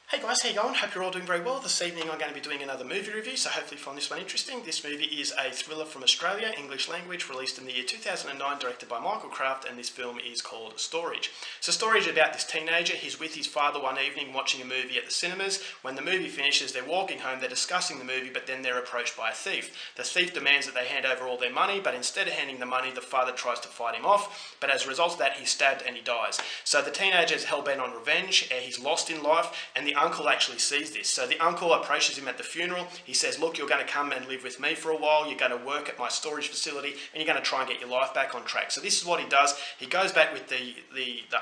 Hey guys, how you going? Hope you're all doing very well. This evening I'm going to be doing another movie review, so hopefully you find this one interesting. This movie is a thriller from Australia, English language, released in the year 2009, directed by Michael Craft, and this film is called Storage. So Storage is about this teenager. He's with his father one evening watching a movie at the cinemas. When the movie finishes, they're walking home, they're discussing the movie, but then they're approached by a thief. The thief demands that they hand over all their money, but instead of handing the money, the father tries to fight him off, but as a result of that, he's stabbed and he dies. So the teenager is hell-bent on revenge, he's lost in life, and the uncle actually sees this. So the uncle approaches him at the funeral. He says, look, you're going to come and live with me for a while. You're going to work at my storage facility and you're going to try and get your life back on track. So this is what he does. He goes back with the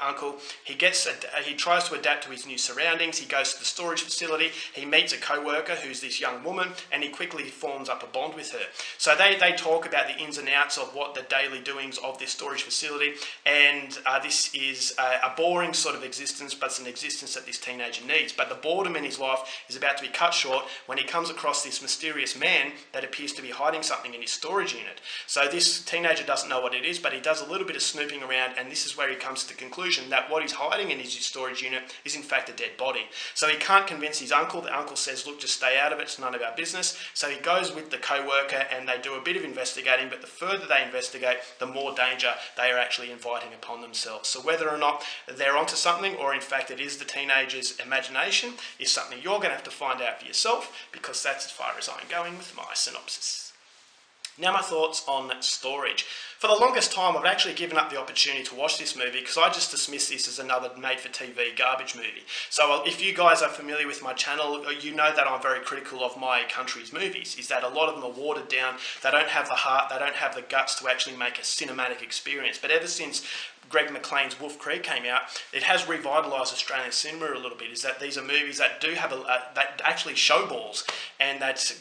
uncle. He tries to adapt to his new surroundings. He goes to the storage facility. He meets a co-worker who's this young woman and he quickly forms up a bond with her. So they talk about the ins and outs of what the daily doings of this storage facility, and this is a boring sort of existence, but it's an existence that this teenager needs. But the boredom in his life is about to be cut short when he comes across this mysterious man that appears to be hiding something in his storage unit. So this teenager doesn't know what it is, but he does a little bit of snooping around, and this is where he comes to the conclusion that what he's hiding in his storage unit is in fact a dead body. So he can't convince his uncle. The uncle says, look, just stay out of it, it's none of our business. So he goes with the co-worker and they do a bit of investigating, but the further they investigate, the more danger they are actually inviting upon themselves. So whether or not they're onto something, or in fact it is the teenager's imagination, is something you're going to have to find out for yourself, because that's as far as I'm going with my synopsis. Now my thoughts on Storage. For the longest time I've actually given up the opportunity to watch this movie because I just dismiss this as another made-for-TV garbage movie. So if you guys are familiar with my channel, you know that I'm very critical of my country's movies, is that a lot of them are watered down, they don't have the heart, they don't have the guts to actually make a cinematic experience. But ever since Greg McLean's Wolf Creek came out, it has revitalised Australian cinema a little bit, is that these are movies that do have that actually show balls, and that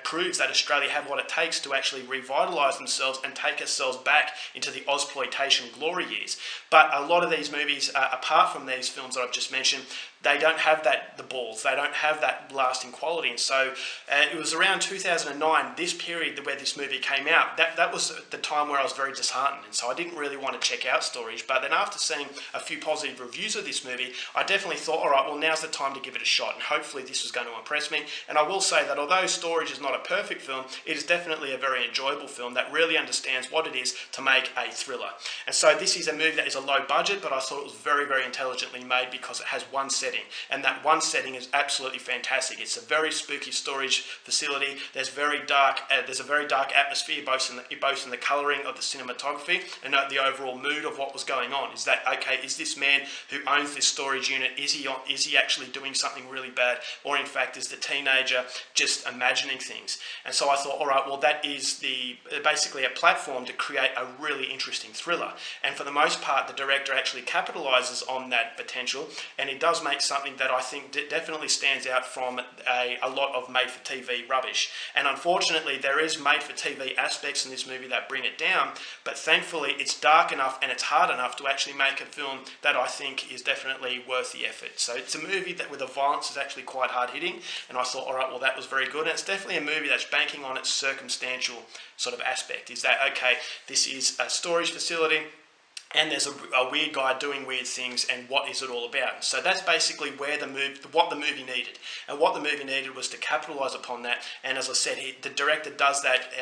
proves that Australia have what it takes to actually revitalise themselves and take ourselves back into the Ozploitation glory years. But a lot of these movies, apart from these films that I've just mentioned, they don't have the balls, they don't have that lasting quality. And so it was around 2009, this period where this movie came out, that was the time where I was very disheartened, and so I didn't really want to check out Storage. But then after seeing a few positive reviews of this movie, I definitely thought, all right, well, now's the time to give it a shot, and hopefully this was going to impress me. And I will say that although Storage is not a perfect film, it is definitely a very enjoyable film that really understands what it is to make a thriller. And so this is a movie that is a low budget, but I thought it was very, very intelligently made because it has one setting, and that one setting is absolutely fantastic. It's a very spooky storage facility. There's a very dark atmosphere, both in the colouring of the cinematography and the overall mood of what was going on. Is that, okay, is this man who owns this storage unit, is he actually doing something really bad, or in fact is the teenager just imagining things? And so I thought, all right, well, that is basically a platform to create a really interesting thriller. And for the most part, the director actually capitalises on that potential, and he does make something that I think definitely stands out from a lot of made-for-TV rubbish. And unfortunately, there is made-for-TV aspects in this movie that bring it down, but thankfully it's dark enough and it's hard enough to actually make a film that I think is definitely worth the effort. So it's a movie that with the violence is actually quite hard-hitting, and I thought, all right, well, that was very good. And it's definitely a movie that's banking on its circumstantial sort of aspect, is that, okay, this is a storage facility, and there's a weird guy doing weird things, and what is it all about? So that's basically what the movie needed. And what the movie needed was to capitalise upon that. And as I said, the director does that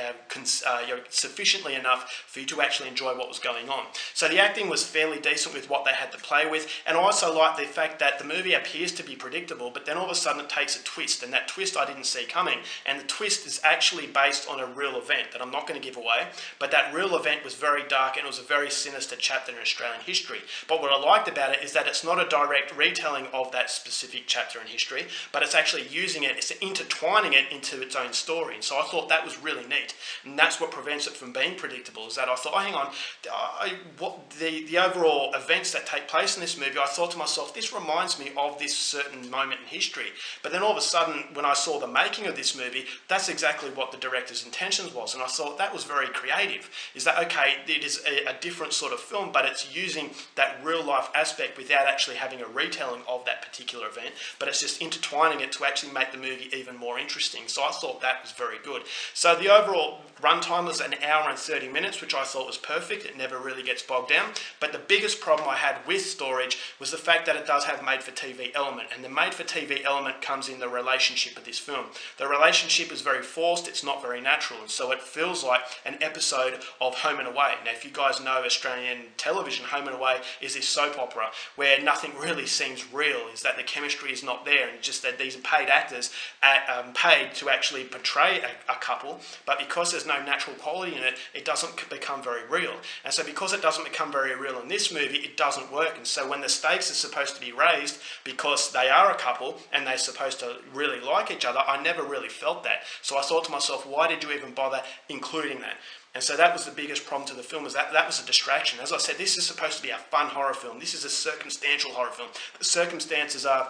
sufficiently enough for you to actually enjoy what was going on. So the acting was fairly decent with what they had to play with. And I also like the fact that the movie appears to be predictable, but then all of a sudden it takes a twist. And that twist I didn't see coming. And the twist is actually based on a real event that I'm not going to give away. But that real event was very dark, and it was a very sinister chapter in Australian history. But what I liked about it is that it's not a direct retelling of that specific chapter in history, but it's actually using it, it's intertwining it into its own story. And so I thought that was really neat. And that's what prevents it from being predictable, is that I thought, oh, hang on, the overall events that take place in this movie, I thought to myself, this reminds me of this certain moment in history. But then all of a sudden, when I saw the making of this movie, that's exactly what the director's intentions was. And I thought that was very creative, is that, okay, it is a different sort of film, film, but it's using that real life aspect without actually having a retelling of that particular event, but it's just intertwining it to actually make the movie even more interesting. So I thought that was very good. So the overall runtime was an hour and 30 minutes, which I thought was perfect. It never really gets bogged down. But the biggest problem I had with Storage was the fact that it does have made-for-TV element, and the made-for-TV element comes in the relationship of this film. The relationship is very forced, it's not very natural, and so it feels like an episode of Home and Away. Now, if you guys know Australian television, Home and Away is this soap opera where nothing really seems real, is that the chemistry is not there, and just that these are paid actors paid to actually portray a couple, but because there's no natural quality in it, it doesn't become very real. And so because it doesn't become very real in this movie, it doesn't work. And so when the stakes are supposed to be raised because they are a couple and they're supposed to really like each other, I never really felt that. So I thought to myself, why did you even bother including that? And so that was the biggest problem to the film, is that was a distraction. As I said, this is supposed to be a fun horror film. This is a circumstantial horror film. The circumstances are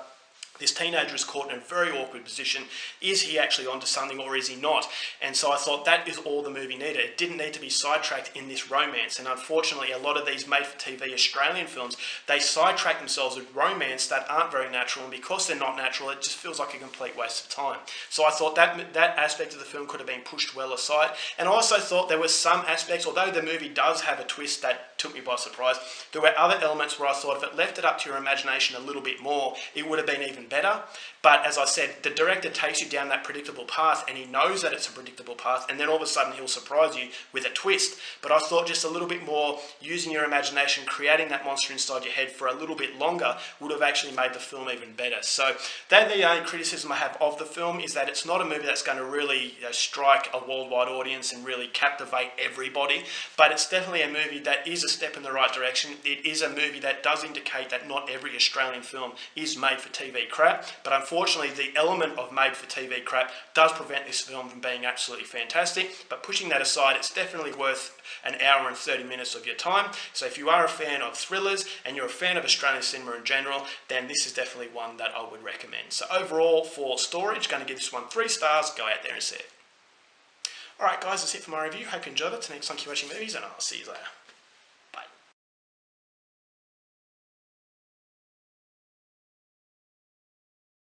this teenager is caught in a very awkward position. Is he actually onto something or is he not? And so I thought that is all the movie needed. It didn't need to be sidetracked in this romance. And unfortunately, a lot of these made-for-TV Australian films, they sidetrack themselves with romance that aren't very natural. And because they're not natural, it just feels like a complete waste of time. So I thought that aspect of the film could have been pushed well aside. And I also thought there were some aspects, although the movie does have a twist that took me by surprise, there were other elements where I thought if it left it up to your imagination a little bit more, it would have been even better. But as I said, the director takes you down that predictable path, and he knows that it's a predictable path, and then all of a sudden he'll surprise you with a twist. But I thought just a little bit more using your imagination, creating that monster inside your head for a little bit longer would have actually made the film even better. So that's the only criticism I have of the film, is that it's not a movie that's going to really strike a worldwide audience and really captivate everybody, but it's definitely a movie that is a step in the right direction. It is a movie that does indicate that not every Australian film is made for TV crap, but unfortunately the element of made for TV crap does prevent this film from being absolutely fantastic. But pushing that aside, it's definitely worth an hour and 30 minutes of your time. So if you are a fan of thrillers and you're a fan of Australian cinema in general, then this is definitely one that I would recommend. So overall, for Storage, going to give this one 3 stars. Go out there and see it. Alright guys, that's it for my review. Hope you enjoyed it. Till next time, keep watching movies, and I'll see you later.